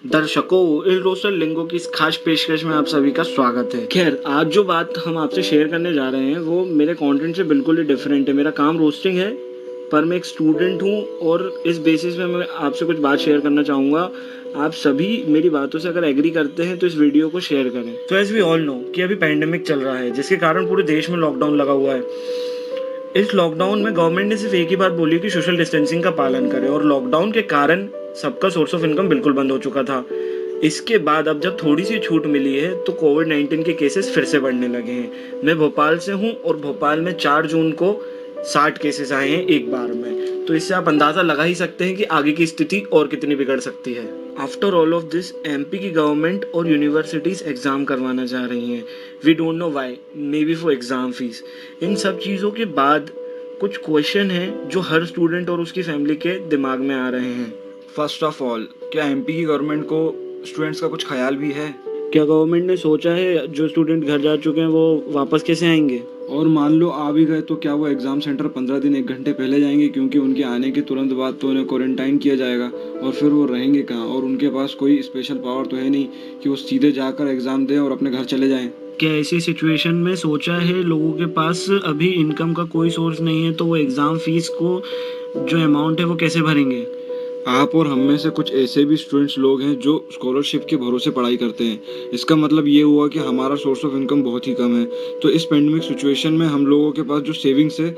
दर्शकों, इलरोसल लिंगो की इस खास पेशकश में आप सभी का स्वागत है। खैर, आज जो बात हम आपसे शेयर करने जा रहे हैं वो मेरे कंटेंट से बिल्कुल ही डिफरेंट है। मेरा काम रोस्टिंग है, पर मैं एक स्टूडेंट हूँ और इस बेसिस पे मैं आपसे कुछ बात शेयर करना चाहूँगा। आप सभी मेरी बातों से अगर एग्री करते हैं तो इस वीडियो को शेयर करें। तो एज वी ऑल नो कि अभी पैंडेमिक चल रहा है, जिसके कारण पूरे देश में लॉकडाउन लगा हुआ है। इस लॉकडाउन में गवर्नमेंट ने सिर्फ एक ही बात बोली कि सोशल डिस्टेंसिंग का पालन करें, और लॉकडाउन के कारण सबका सोर्स ऑफ इनकम बिल्कुल बंद हो चुका था। इसके बाद अब जब थोड़ी सी छूट मिली है तो कोविड-19 के केसेस फिर से बढ़ने लगे हैं। मैं भोपाल से हूँ और भोपाल में 4 जून को 60 केसेस आए हैं एक बार में। तो इससे आप अंदाज़ा लगा ही सकते हैं कि आगे की स्थिति और कितनी बिगड़ सकती है। After all of this, MP की गवर्नमेंट और यूनिवर्सिटीज़ एग्ज़ाम करवाना चाह रही हैं। We don't know why, maybe for exam fees. इन सब चीज़ों के बाद कुछ क्वेश्चन हैं जो हर स्टूडेंट और उसकी फैमिली के दिमाग में आ रहे हैं। फर्स्ट ऑफ ऑल, क्या एमपी की गवर्नमेंट को स्टूडेंट्स का कुछ ख्याल भी है? क्या गवर्नमेंट ने सोचा है जो स्टूडेंट घर जा चुके हैं वो वापस कैसे आएंगे? और मान लो आ भी गए तो क्या वो एग्ज़ाम सेंटर 15 दिन 1 घंटे पहले जाएंगे, क्योंकि उनके आने के तुरंत बाद तो उन्हें क्वारंटाइन किया जाएगा। और फिर वो रहेंगे कहाँ? और उनके पास कोई स्पेशल पावर तो है नहीं कि वो सीधे जाकर एग्ज़ाम दें और अपने घर चले जाएं। क्या ऐसी सिचुएशन में सोचा है लोगों के पास अभी इनकम का कोई सोर्स नहीं है तो वो एग्ज़ाम फीस को जो अमाउंट है वो कैसे भरेंगे? आप और हम में से कुछ ऐसे भी स्टूडेंट्स लोग हैं जो स्कॉलरशिप के भरोसे पढ़ाई करते हैं। इसका मतलब ये हुआ कि हमारा सोर्स ऑफ इनकम बहुत ही कम है। तो इस पेंडेमिक सिचुएशन में हम लोगों के पास जो सेविंग्स है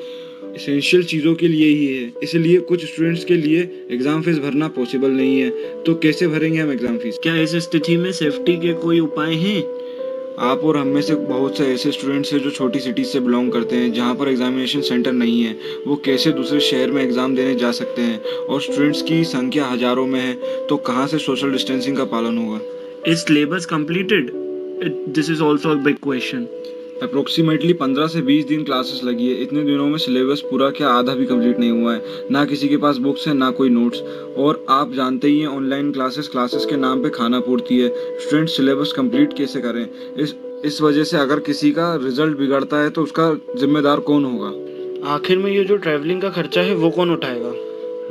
एसेंशियल चीज़ों के लिए ही है। इसलिए कुछ स्टूडेंट्स के लिए एग्ज़ाम फीस भरना पॉसिबल नहीं है। तो कैसे भरेंगे हम एग्ज़ाम फीस? क्या इस स्थिति में सेफ्टी के कोई उपाय हैं? आप और हम में से बहुत से ऐसे स्टूडेंट्स हैं जो छोटी सिटीज़ से बिलोंग करते हैं, जहाँ पर एग्जामिनेशन सेंटर नहीं है। वो कैसे दूसरे शहर में एग्ज़ाम देने जा सकते हैं? और स्टूडेंट्स की संख्या हज़ारों में है, तो कहाँ से सोशल डिस्टेंसिंग का पालन होगा? Is syllabus completed? This is also a big question. Approximately 15 से 20 दिन क्लासेस लगी है। इतने दिनों में सिलेबस पूरा क्या आधा भी कंप्लीट नहीं हुआ है। ना किसी के पास बुक्स है, ना कोई नोट्स। और आप जानते ही हैं, ऑनलाइन क्लासेस के नाम पे खाना पूर्ति है। स्टूडेंट्स सिलेबस कंप्लीट कैसे करें? इस वजह से अगर किसी का रिजल्ट बिगड़ता है तो उसका जिम्मेदार कौन होगा? आखिर में ये जो ट्रैवलिंग का खर्चा है वो कौन उठाएगा?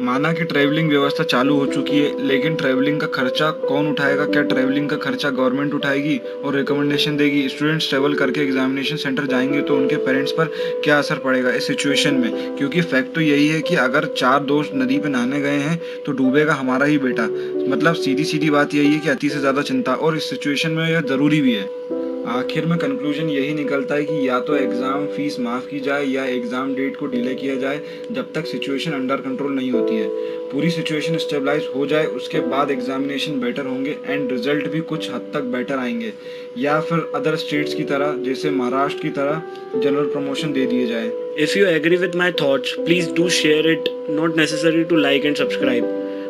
माना कि ट्रैवलिंग व्यवस्था चालू हो चुकी है, लेकिन ट्रैवलिंग का खर्चा कौन उठाएगा? क्या ट्रैवलिंग का खर्चा गवर्नमेंट उठाएगी और रिकमेंडेशन देगी? स्टूडेंट्स ट्रैवल करके एग्जामिनेशन सेंटर जाएंगे तो उनके पेरेंट्स पर क्या असर पड़ेगा इस सिचुएशन में? क्योंकि फैक्ट तो यही है कि अगर 4 दोस्त नदी पे नहाने गए हैं तो डूबेगा हमारा ही बेटा। मतलब सीधी सीधी बात यही है कि अति से ज़्यादा चिंता, और इस सिचुएशन में यह ज़रूरी भी है। आखिर में कंक्लूजन यही निकलता है कि या तो एग्ज़ाम फीस माफ़ की जाए या एग्ज़ाम डेट को डिले किया जाए, जब तक सिचुएशन अंडर कंट्रोल नहीं होती है। पूरी सिचुएशन स्टेबलाइज हो जाए, उसके बाद एग्जामिनेशन बेटर होंगे एंड रिजल्ट भी कुछ हद तक बेटर आएंगे। या फिर अदर स्टेट्स की तरह, जैसे महाराष्ट्र की तरह, जनरल प्रमोशन दे दिए जाए। If you agree with my thoughts, please do share it. Not necessary to like and subscribe,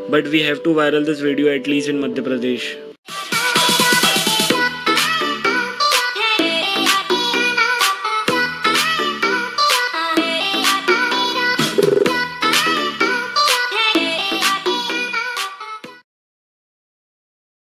but we have to viral this video at least in Madhya Pradesh.